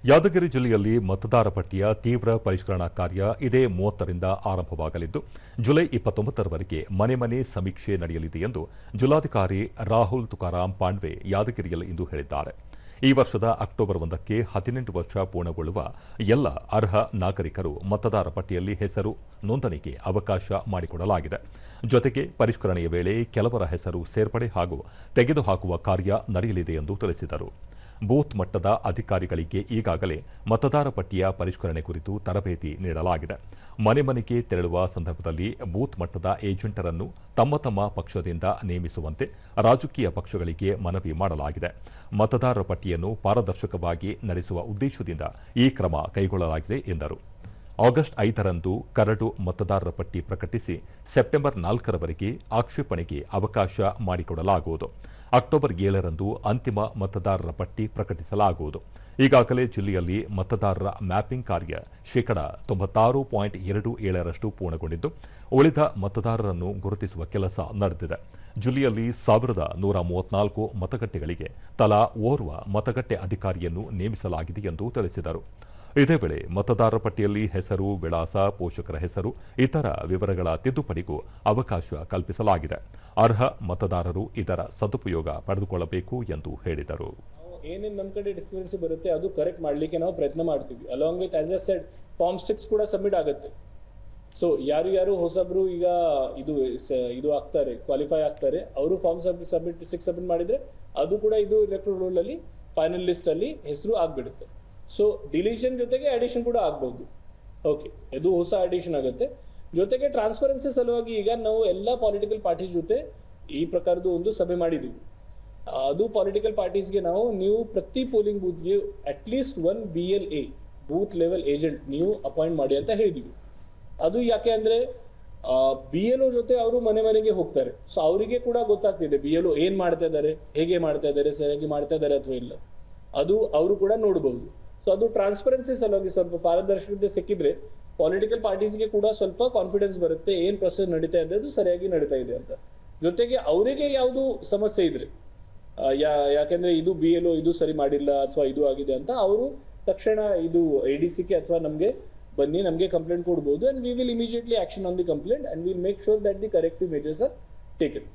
ಯಾದಗಿರಿ ಜಿಲ್ಲೆಯಲ್ಲಿ ಮತದಾರ ಪಟ್ಟಿಯ ತೀವ್ರ ಪರಿಷ್ಕರಣಾ ಕಾರ್ಯ ಇದೇ 30ರಿಂದ ಆರಂಭವಾಗಲಿದ್ದು ಜುಲೈ 29ರವರೆಗೆ ಮನೆ ಮನೆ ಸಮೀಕ್ಷೆ ನಡೆಯಲಿದೆ ಎಂದು ಜಿಲ್ಲಾಧಿಕಾರಿ ರಾಹುಲ್ ತುಕಾರಾಂ ಪಾಂಡ್ವೆ ಯಾದಗಿರಿಯಲ್ಲಿ ಇಂದು ಹೇಳಿದ್ದಾರೆ. ಈ ವರ್ಷದ ಅಕ್ಟೋಬರ್ 1ಕ್ಕೆ 18 ವರ್ಷ ಪೂರ್ಣಗೊಳ್ಳುವ ಎಲ್ಲ ಅರ್ಹ ನಾಗರಿಕರು ಮತದಾರ ಪಟ್ಟಿಯಲ್ಲಿ ಹೆಸರು ನೋಂದಣಿಗೆ ಅವಕಾಶ ಮಾಡಿಕೊಡಲಾಗಿದೆ. ಜೊತೆಗೆ ಪರಿಷ್ಕರಣೆಯ ವೇಳೆ ಕೆಲವರ ಹೆಸರು ಸೇರ್ಪಡೆ ಹಾಗೂ ತೆಗೆದುಹಾಕುವ ಕಾರ್ಯ ನಡೆಯಲಿದೆ ಎಂದು ತಿಳಿಸಿದರು. ಬೂತ್ ಮಟ್ಟದ ಅಧಿಕಾರಿಗಳಿಗೆ ಈಗಾಗಲೇ ಮತದಾರ ಪಟ್ಟಿಯ ಪರಿಷ್ಕರಣೆ ಕುರಿತು ತರಬೇತಿ ನೀಡಲಾಗಿದೆ. ಮನೆ ಮನೆಗೆ ತೆರಳುವ ಸಂದರ್ಭದಲ್ಲಿ ಬೂತ್ ಮಟ್ಟದ ಏಜೆಂಟರನ್ನು ತಮ್ಮ ತಮ್ಮ ಪಕ್ಷದಿಂದ ನೇಮಿಸುವಂತೆ ರಾಜಕೀಯ ಪಕ್ಷಗಳಿಗೆ ಮನವಿ ಮಾಡಲಾಗಿದೆ. ಮತದಾರರ ಪಟ್ಟಿಯನ್ನು ಪಾರದರ್ಶಕವಾಗಿ ನಡೆಸುವ ಉದ್ದೇಶದಿಂದ ಈ ಕ್ರಮ ಕೈಗೊಳ್ಳಲಾಗಿದೆ ಎಂದರು. ಆಗಸ್ಟ್ 5ರಂದು ಕರಡು ಮತದಾರರ ಪಟ್ಟಿ ಪ್ರಕಟಿಸಿ ಸೆಪ್ಟೆಂಬರ್ 4ರವರೆಗೆ ಆಕ್ಷೇಪಣೆಗೆ ಅವಕಾಶ ಮಾಡಿಕೊಡಲಾಗುವುದು. ಅಕ್ಟೋಬರ್ 7ರಂದು ಅಂತಿಮ ಮತದಾರರ ಪಟ್ಟಿ ಪ್ರಕಟಿಸಲಾಗುವುದು. ಈಗಾಗಲೇ ಜಿಲ್ಲೆಯಲ್ಲಿ ಮತದಾರರ ಮ್ಯಾಪಿಂಗ್ ಕಾರ್ಯ ಶೇಕಡ 96.27ರಷ್ಟು ಪೂರ್ಣಗೊಂಡಿದ್ದು ಉಳಿದ ಮತದಾರರನ್ನು ಗುರುತಿಸುವ ಕೆಲಸ ನಡೆದಿದೆ. ಜಿಲ್ಲೆಯಲ್ಲಿ 1134 ಮತಗಟ್ಟೆಗಳಿಗೆ ತಲಾ ಓರ್ವ ಮತಗಟ್ಟೆ ಅಧಿಕಾರಿಯನ್ನು ನೇಮಿಸಲಾಗಿದೆ ಎಂದು ತಿಳಿಸಿದರು. ಇದೇ ವೇಳೆ ಮತದಾರರ ಪಟ್ಟಿಯಲ್ಲಿ ಹೆಸರು, ವಿಳಾಸ, ಪೋಷಕರ ಹೆಸರು, ಇತರ ವಿವರಗಳ ತಿದ್ದುಪಡಿಗೂ ಅವಕಾಶ ಕಲ್ಪಿಸಲಾಗಿದೆ. ಅರ್ಹ ಮತದಾರರು ಇದರ ಸದುಪಯೋಗ ಪಡೆದುಕೊಳ್ಳಬೇಕು ಎಂದು ಹೇಳಿದರು. ಏನೇನು ನಮ್ಮ ಕಡೆ ಡಿಸ್ಕ್ರಿಪೆನ್ಸಿ ಬರುತ್ತೆ ಅದು ಕರೆಕ್ಟ್ ಮಾಡಲಿಕ್ಕೆ ನಾವು ಪ್ರಯತ್ನ ಮಾಡ್ತೀವಿ. Along with as a said form 6 ಕೂಡ ಸಬ್ಮಿಟ್ ಆಗುತ್ತೆ. ಸೊ ಯಾರು ಹೊಸಬ್ರು ಈಗ ಇದು ಆಗ್ತಾರೆ, ಕ್ವಾಲಿಫೈ ಆಗ್ತಾರೆ, ಅವರು ಫಾರ್ಮ್ 6 ಸಬ್ಮಿಟ್ ಮಾಡಿದರೆ ಅದು ಕೂಡ ಇದು ಎಲೆಕ್ಟ್ರಲ್ ರೋಲ್ ಅಲ್ಲಿ ಫೈನಲ್ ಲಿಸ್ಟ್ ಅಲ್ಲಿ ಹೆಸರು ಆಗ್ಬಿಡುತ್ತೆ. ಸೊ ಡಿಲೀಷನ್ ಜೊತೆಗೆ ಅಡಿಷನ್ ಕೂಡ ಆಗ್ಬಹುದು. ಓಕೆ, ಇದು ಹೊಸ ಅಡಿಷನ್ ಆಗುತ್ತೆ. ಜೊತೆಗೆ ಟ್ರಾನ್ಸ್ಪರೆನ್ಸಿ ಸಲುವಾಗಿ ಈಗ ನಾವು ಎಲ್ಲ ಪೊಲಿಟಿಕಲ್ ಪಾರ್ಟೀಸ್ ಜೊತೆ ಈ ಪ್ರಕಾರದ ಒಂದು ಸಭೆ ಮಾಡಿದ್ದೀವಿ. ಅದು ಪೊಲಿಟಿಕಲ್ ಪಾರ್ಟೀಸ್ಗೆ ನೀವು ಪ್ರತಿ ಪೋಲಿಂಗ್ ಬೂತ್ಗೆ at least 1 BLA booth level agent ನೀವು ಅಪಾಯಿಂಟ್ ಮಾಡಿ ಅಂತ ಹೇಳಿದೀವಿ. ಅದು ಯಾಕೆ ಅಂದ್ರೆ BLO ಜೊತೆ ಅವರು ಮನೆ ಮನೆಗೆ ಹೋಗ್ತಾರೆ. ಸೊ ಅವರಿಗೆ ಕೂಡ ಗೊತ್ತಾಗ್ತಿದೆ BLO ಏನ್ ಮಾಡ್ತಾ ಇದ್ದಾರೆ, ಹೇಗೆ ಮಾಡ್ತಾ ಇದ್ದಾರೆ, ಸರಿಯಾಗಿ ಮಾಡ್ತಾ ಇದ್ದಾರೆ ಅಥವಾ ಇಲ್ಲ, ಅದು ಅವರು ಕೂಡ ನೋಡಬಹುದು. ಸೊ ಅದು ಟ್ರಾನ್ಸ್ಪರೆನ್ಸಿ ಸಲುವಾಗಿ ಸ್ವಲ್ಪ ಪಾರದರ್ಶಕತೆ ಸಿಕ್ಕಿದ್ರೆ ಪೊಲಿಟಿಕಲ್ ಪಾರ್ಟೀಸ್ಗೆ ಕೂಡ ಸ್ವಲ್ಪ ಕಾನ್ಫಿಡೆನ್ಸ್ ಬರುತ್ತೆ, ಏನ್ ಪ್ರೊಸೆಸ್ ನಡೀತಾ ಇದೆ ಅದು ಸರಿಯಾಗಿ ನಡೀತಾ ಇದೆ ಅಂತ. ಜೊತೆಗೆ ಅವರಿಗೆ ಯಾವುದು ಸಮಸ್ಯೆ ಇದ್ರೆ ಯಾಕೆಂದ್ರೆ ಇದು BLO ಇದು ಸರಿ ಮಾಡಿಲ್ಲ ಅಥವಾ ಇದು ಆಗಿದೆ ಅಂತ ಅವರು ತಕ್ಷಣ ಇದು ADCಗೆ ಅಥವಾ ನಮಗೆ ಕಂಪ್ಲೇಂಟ್ ಕೊಡಬಹುದು. And we will immediately action on the complaint and will make sure that the corrective measures are taken.